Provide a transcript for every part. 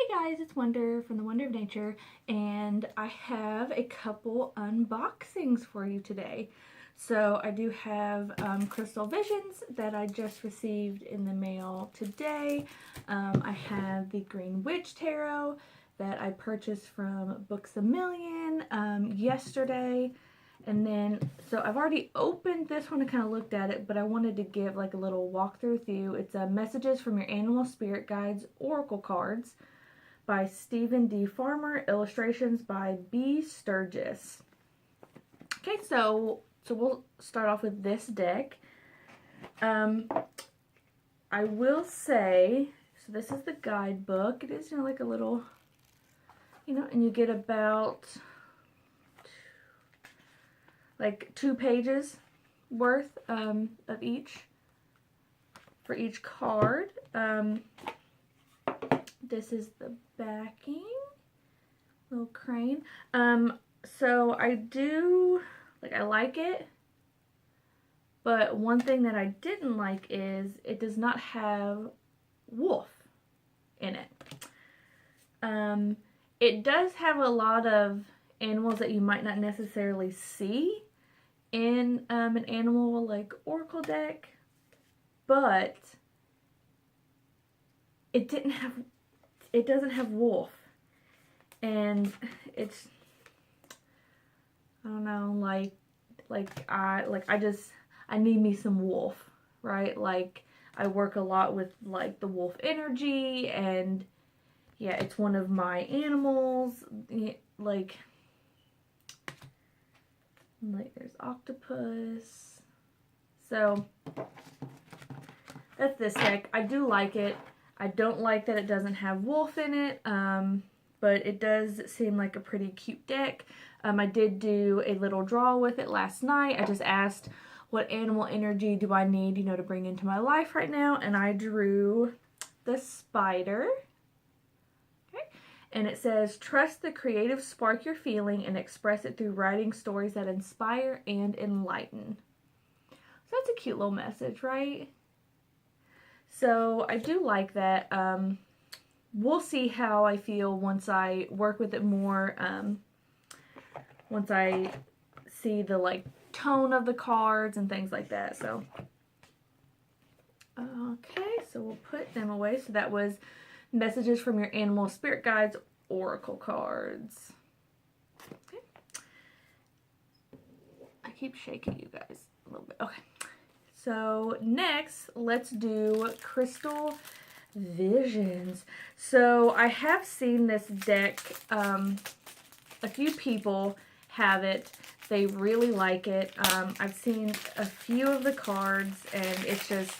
Hey guys, it's Wonder from the Wonder of Nature, and I have a couple unboxings for you today. So I do have Crystal Visions that I just received in the mail today. I have the Green Witch Tarot that I purchased from Books A Million yesterday. And then, so I've already opened this one and kind of looked at it, but I wanted to give like a little walkthrough with you. It's Messages from Your Animal Spirit Guides Oracle Cards by Stephen D. Farmer, illustrations by B. Sturgis. Okay, so we'll start off with this deck. I will say, so this is the guidebook. It is, like a little, and you get about like 2 pages worth of each for each card. This is the backing, little crane. So I do, I like it, but one thing that I didn't like is it does not have wolf in it. It does have a lot of animals that you might not necessarily see in an animal like oracle deck, but it doesn't have wolf, and it's, I don't know, I need me some wolf, right? Like, I work a lot with like the wolf energy, and yeah, it's one of my animals. Like there's octopus. So that's this deck. I do like it. I don't like that it doesn't have wolf in it, but it does seem like a pretty cute deck. I did do a little draw with it last night. I just asked, what animal energy do I need, to bring into my life right now? And I drew the spider. Okay. And it says, trust the creative spark you're feeling and express it through writing stories that inspire and enlighten. So that's a cute little message, right? So I do like that. We'll see how I feel once I work with it more. Once I see the tone of the cards and things like that. So okay, so we'll put them away. So that was Messages from Your Animal Spirit Guides Oracle cards. Okay. I keep shaking you guys a little bit. Okay. So next, let's do Crystal Visions. So I have seen this deck, a few people have it. They really like it. I've seen a few of the cards, and it's just,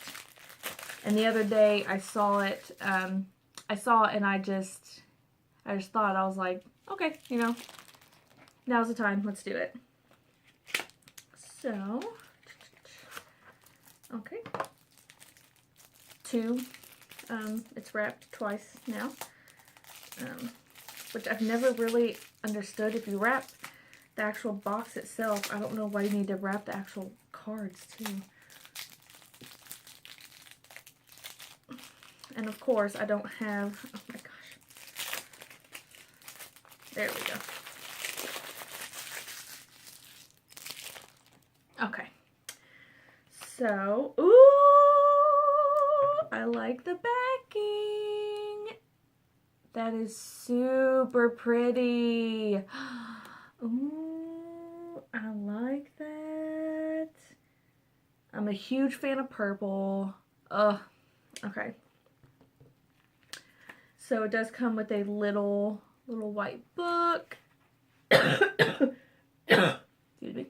and the other day I saw it, and I just thought, I was like, okay, now's the time, let's do it. So, okay, 2, it's wrapped twice now, which I've never really understood. If you wrap the actual box itself, I don't know why you need to wrap the actual cards too. And of course, I don't have, oh my gosh, there we go. Okay, so, ooh, I like the backing. That is super pretty. Ooh, I like that. I'm a huge fan of purple. Ugh, okay. So it does come with a little white book. Excuse me.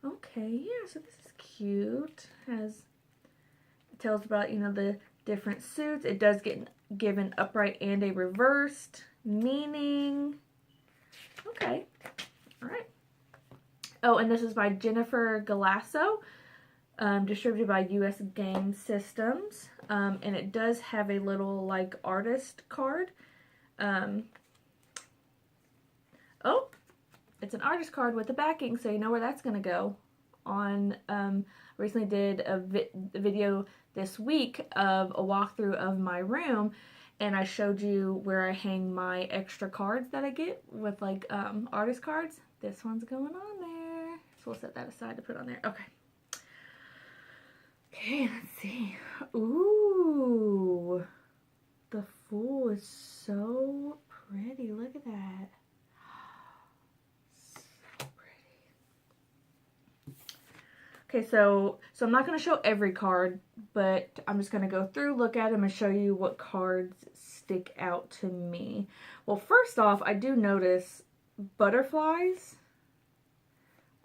Okay, yeah, so this is cute. It tells about, the different suits. It does give an upright and a reversed meaning. Okay, all right. Oh, and this is by Jennifer Galasso, distributed by U.S. Game Systems, and it does have a little, artist card. Oh, it's an artist card with the backing, so you know where that's going to go. Recently did a video this week of a walkthrough of my room, and I showed you where I hang my extra cards that I get with like artist cards. This one's going on there. So we'll set that aside to put on there. Okay. Okay, let's see. Ooh. The Fool is so pretty. Look at that. So pretty. Okay, so I'm not going to show every card, but I'm just going to go through, look at them, and show you what cards stick out to me. Well, first off, I do notice butterflies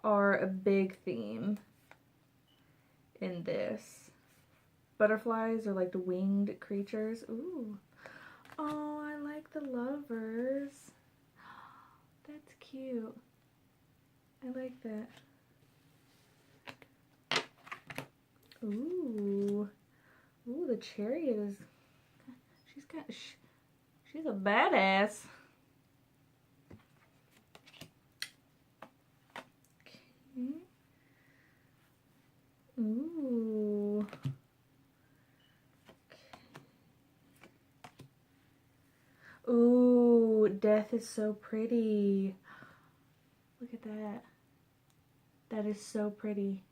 are a big theme in this. Butterflies are like the winged creatures. Ooh. Oh, I like the lovers. That's cute. I like that. Ooh. Ooh, the chariot is... She's a badass. Okay. Ooh. Ooh, Death is so pretty. Look at that. That is so pretty.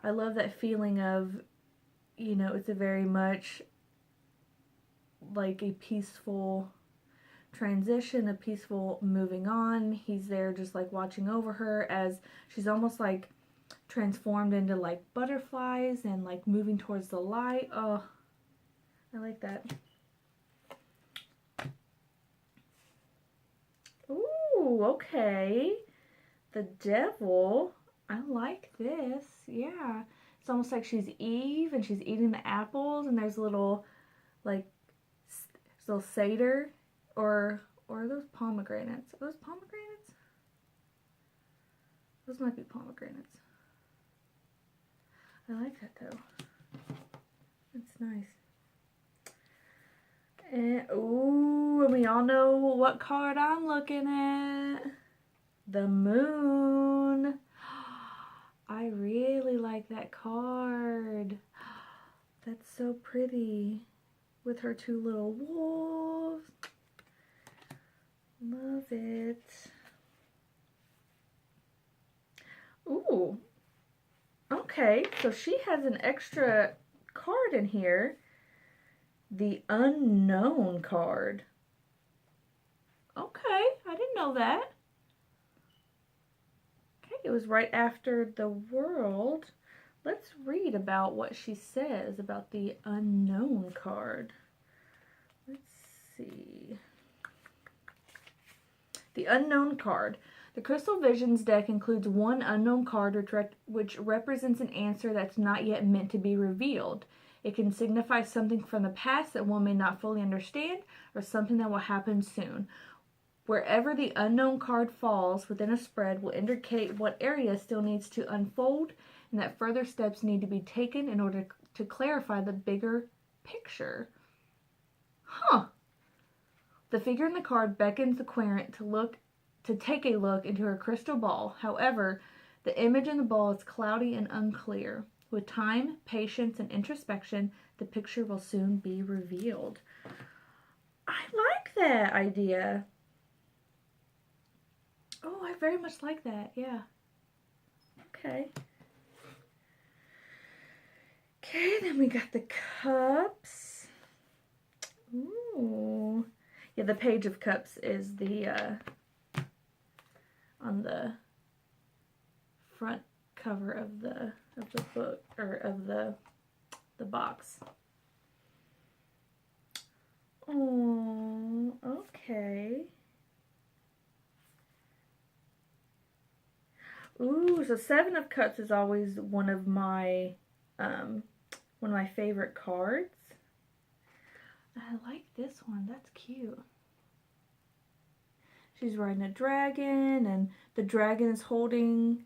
I love that feeling of, you know, it's a very much like a peaceful transition, a peaceful moving on. He's there just like watching over her as she's almost like transformed into like butterflies and like moving towards the light. Oh, I like that. Ooh, okay. The Devil. I like this. Yeah. It's almost like she's Eve and she's eating the apples and there's a little like little satyr or are those pomegranates? Are those pomegranates? Those might be pomegranates. I like that though. It's nice. And ooh, we all know what card I'm looking at. The Moon. I really like that card. That's so pretty. With her two little wolves. Love it. Ooh. Okay, so she has an extra card in here. The Unknown card. Okay, I didn't know that. Okay, it was right after the World. Let's read about what she says about the Unknown card. Let's see. The Unknown card. The Crystal Visions deck includes one unknown card which represents an answer that's not yet meant to be revealed. It can signify something from the past that one may not fully understand or something that will happen soon. Wherever the unknown card falls within a spread will indicate what area still needs to unfold and that further steps need to be taken in order to clarify the bigger picture. Huh. The figure in the card beckons the querent to take a look into her crystal ball. However, the image in the ball is cloudy and unclear. With time, patience, and introspection, the picture will soon be revealed. I like that idea. Oh, I very much like that, yeah. Okay. Okay, then we got the cups. Ooh. Yeah, the Page of Cups is the, on the front cover of the book, or of the box. Oh, okay. Ooh, so Seven of Cups is always one of my favorite cards. I like this one. That's cute. She's riding a dragon, and the dragon is holding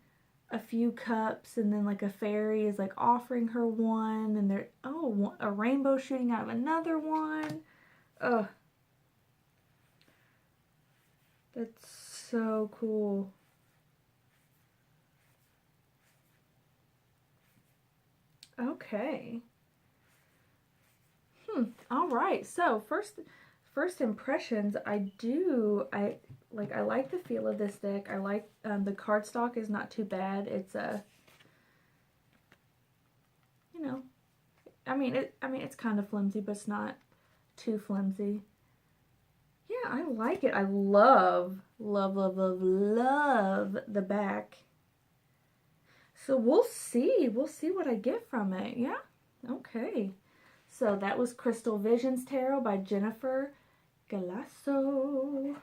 a few cups, and then like a fairy is like offering her one, and there, oh, a rainbow shooting out of another one. Oh, that's so cool. Okay. All right. So first impressions, I like the feel of this deck. I like the cardstock is not too bad. It's you know, it's kind of flimsy, but it's not too flimsy. Yeah, I like it. I love the back. So we'll see. We'll see what I get from it. Yeah. Okay. So that was Crystal Visions Tarot by Jennifer Galasso.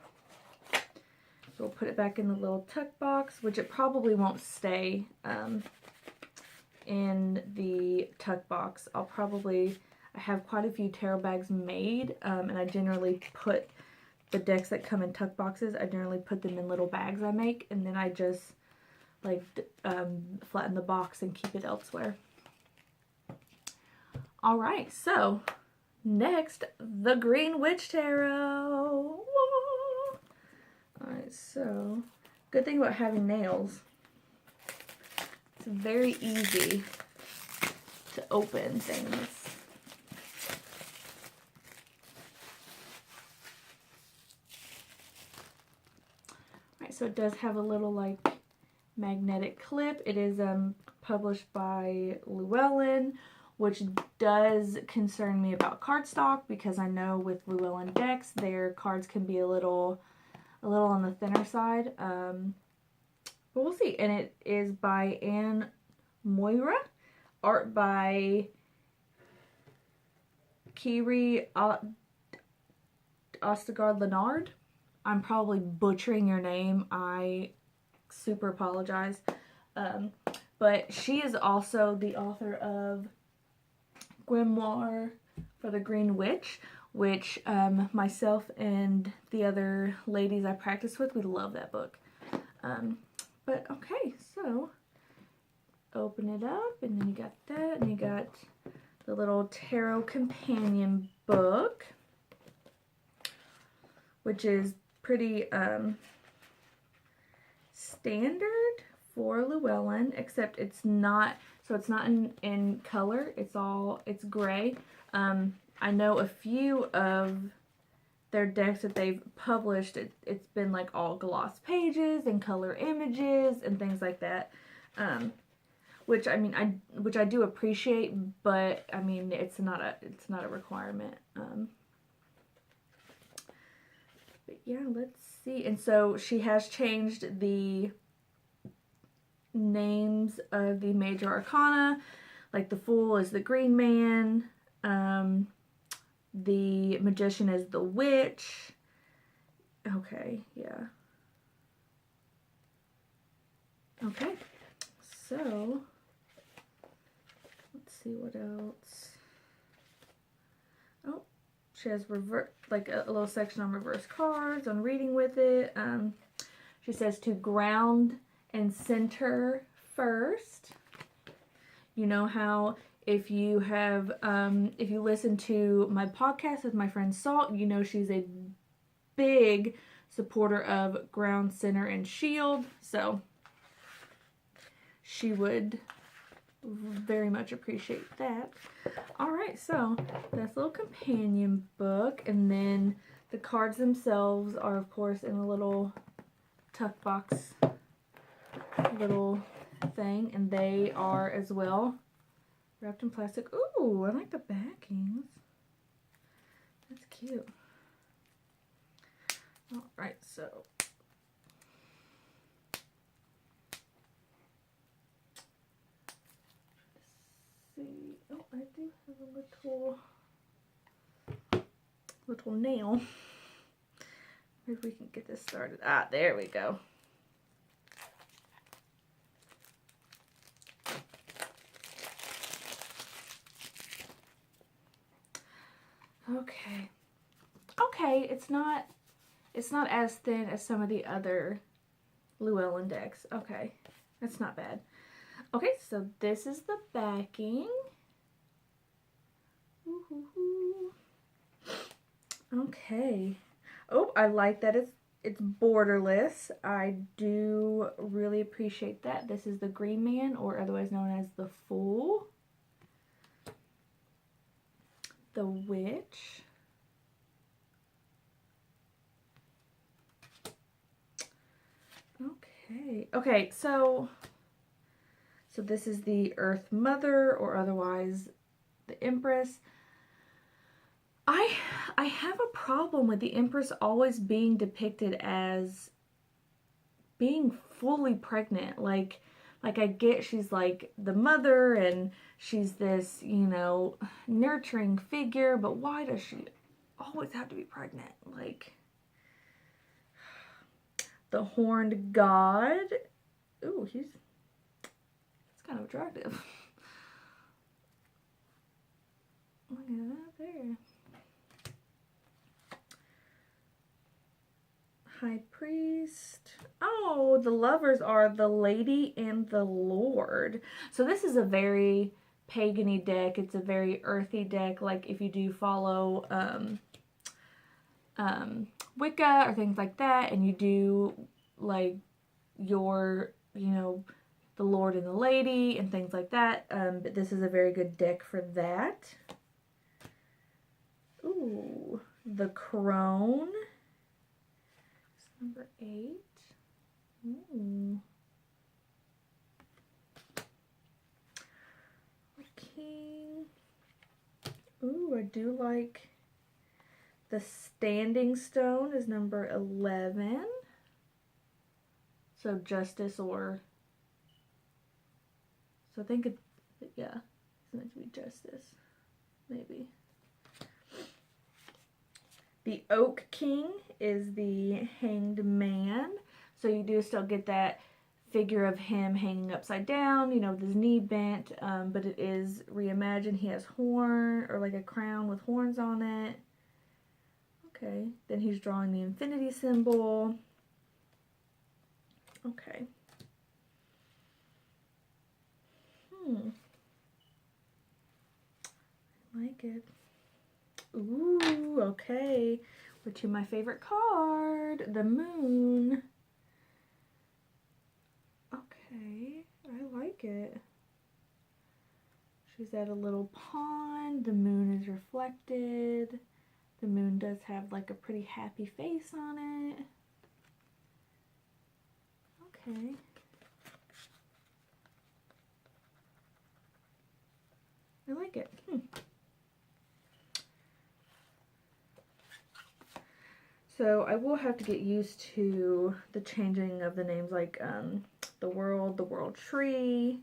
So we'll put it back in the little tuck box, which it probably won't stay in the tuck box. I have quite a few tarot bags made, and I generally put the decks that come in tuck boxes, I generally put them in little bags I make, and then I just like flatten the box and keep it elsewhere. All right, so next, the Green Witch Tarot. Whoa. All right, so good thing about having nails, it's very easy to open things. So it does have a little like magnetic clip. It is published by Llewellyn, which does concern me about cardstock, because I know with Llewellyn decks their cards can be a little on the thinner side. But we'll see. And it is by Anne Moira, art by Kiri Ostegard-Leonard. I'm probably butchering your name. I super apologize. But she is also the author of Grimoire for the Green Witch, which myself and the other ladies I practice with, we love that book. But okay, so open it up, and then you got that, and you got the little tarot companion book, which is pretty standard for Llewellyn, except it's not in color. It's gray. I know a few of their decks that they've published, it's been like all gloss pages and color images and things like that. Which I do appreciate, but I mean it's not a requirement. But yeah, let's see. And so she has changed the names of the major arcana. Like the Fool is the Green Man. The Magician is the Witch. Okay, yeah. Okay, so let's see what else. Oh, she has like a little section on reverse cards, on reading with it. She says to ground and center first. You know how if you listen to my podcast with my friend Salt, you know she's a big supporter of ground, center, and shield. So she would very much appreciate that. Alright, so that's a little companion book, and then the cards themselves are of course in a little tuck box little thing, and they are as well wrapped in plastic. Ooh, I like the backings. That's cute. Alright, so see. Oh, I do have a little nail. Maybe we can get this started. Ah, there we go. Okay. Okay, it's not as thin as some of the other Llewellyn decks. Okay, that's not bad. Okay, so this is the backing. Okay. Oh, I like that it's borderless. I do really appreciate that. This is the Green Man, or otherwise known as the Fool. the witch. Okay, so this is the Earth Mother, or otherwise the Empress. I have a problem with the Empress always being depicted as being fully pregnant. Like I get she's like the mother and she's this, you know, nurturing figure, but why does she always have to be pregnant? Like, the Horned God. Ooh, he's kind of attractive. Look at that there. High Priest. Oh, the lovers are the Lady and the Lord. So this is a very pagan-y deck. It's a very earthy deck. Like if you do follow Wicca or things like that, and you do like your, you know, the Lord and the Lady and things like that. But this is a very good deck for that. Ooh, the Crone. Number 8. Ooh. King. Ooh, I do like the Standing Stone is number 11. So Justice, or so I think it, yeah, it's meant to be Justice, maybe. The Oak King is the Hanged Man. So you do still get that figure of him hanging upside down, you know, with his knee bent, but it is reimagined. He has horn, or like a crown with horns on it. Okay, then he's drawing the infinity symbol. Okay. I like it. Ooh, okay. We're to my favorite card, the Moon. Okay, I like it. She's at a little pond. The moon is reflected. The moon does have like a pretty happy face on it. Okay. I like it. So I will have to get used to the changing of the names, like the world tree.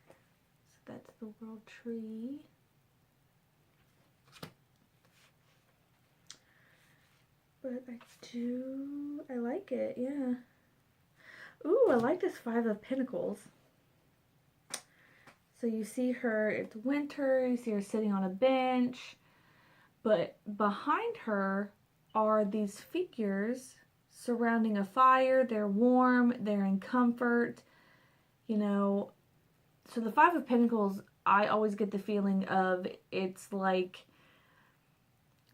So that's the world tree. But I like it, yeah. Ooh, I like this 5 of Pentacles. So you see her, it's winter, you see her sitting on a bench, but behind her are these figures surrounding a fire. They're warm, they're in comfort, you know. So the 5 of Pentacles, I always get the feeling of it's like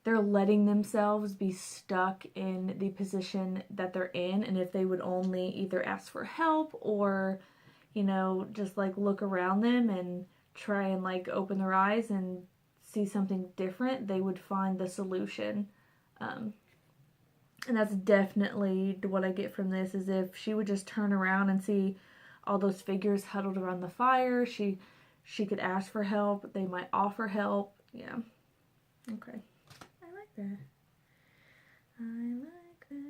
they're letting themselves be stuck in the position that they're in, and if they would only either ask for help or, you know, just like look around them and try and like open their eyes and see something different, they would find the solution. And that's definitely what I get from this, is if she would just turn around and see all those figures huddled around the fire, she could ask for help, they might offer help. Yeah. Okay. I like that. I like that.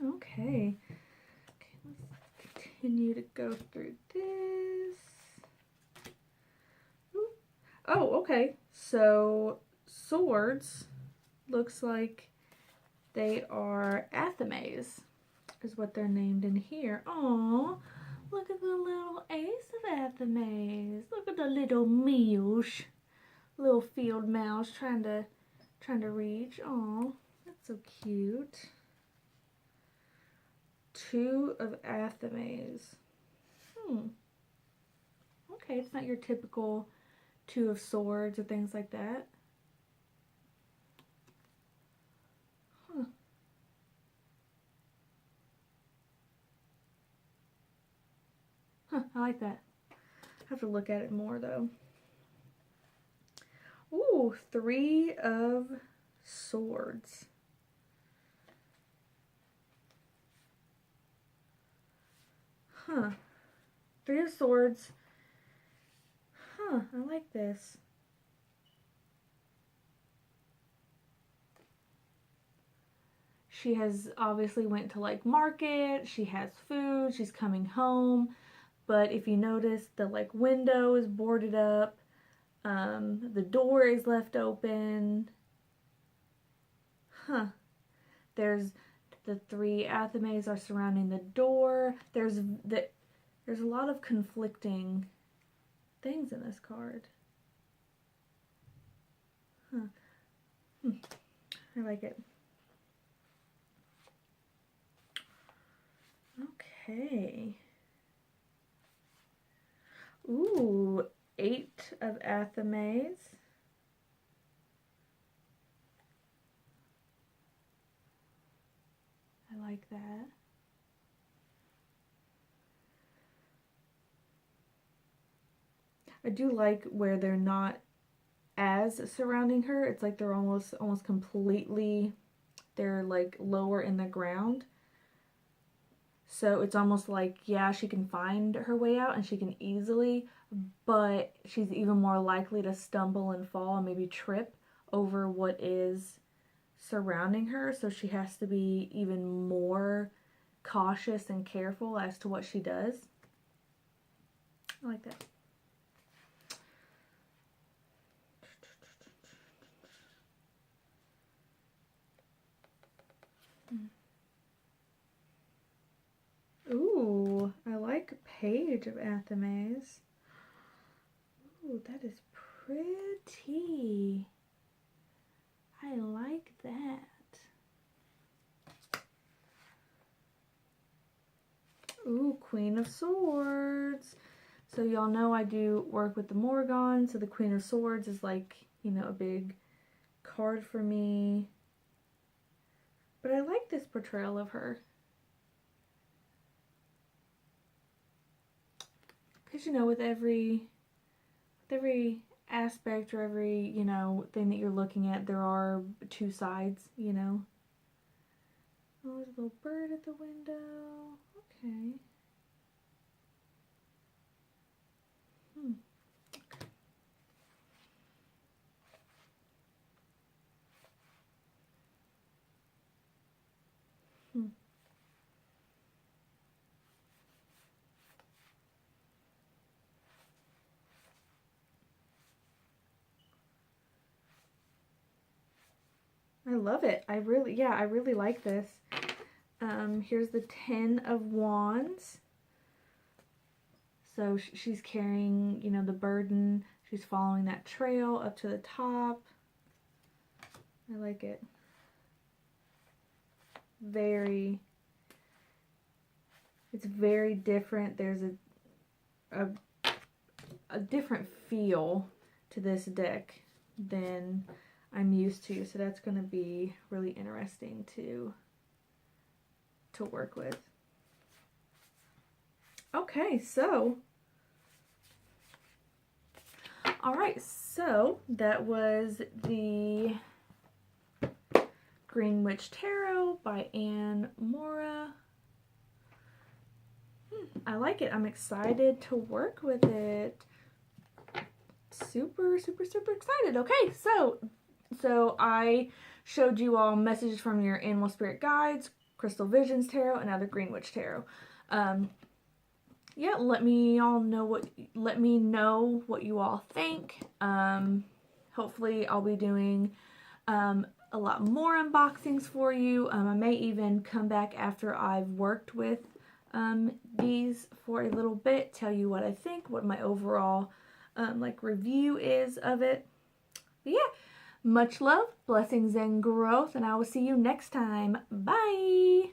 Okay. Let's continue to go through this. Ooh. Oh, okay. So swords looks like they are Athames, is what they're named in here. Oh, look at the little ace of Athames. Look at the little mouse, little field mouse trying to reach. Oh, that's so cute. 2 of Athames. Okay, it's not your typical Two of Swords or things like that. Huh. Huh, I like that. I have to look at it more though. Ooh, Three of Swords. Huh. Three of Swords. Huh, I like this. She has obviously went to like market, she has food, she's coming home, but if you notice the like window is boarded up, the door is left open. Huh. There's the three Athames are surrounding the door. There's a lot of conflicting things in this card. Huh. I like it. Okay. Ooh, Eight of Athames. I like that. I do like where they're not as surrounding her. It's like they're almost completely, they're like lower in the ground. So it's almost like, yeah, she can find her way out and she can easily, but she's even more likely to stumble and fall and maybe trip over what is surrounding her. So she has to be even more cautious and careful as to what she does. I like that. Ooh, I like Page of Athames. Ooh, that is pretty. I like that. Ooh, Queen of Swords. So y'all know I do work with the Morgan, so the Queen of Swords is like, you know, a big card for me. But I like this portrayal of her. Because, you know, with every aspect or every, you know, thing that you're looking at, there are two sides, you know. Oh, there's a little bird at the window. Okay. I love it. I really like this. Here's the 10 of Wands. So she's carrying, you know, the burden. She's following that trail up to the top. I like it. It's very different. There's a different feel to this deck than I'm used to, so that's going to be really interesting to work with. Okay, so alright, so that was the Green Witch Tarot by Anne Mora. I like it. I'm excited to work with it. Super excited. Okay, so I showed you all messages from your Animal Spirit Guides, Crystal Visions Tarot, and now the Green Witch Tarot. Yeah, let me know what you all think. Hopefully I'll be doing a lot more unboxings for you. I may even come back after I've worked with these for a little bit, tell you what I think, what my overall like review is of it. But yeah, much love, blessings, and growth, and I will see you next time. Bye!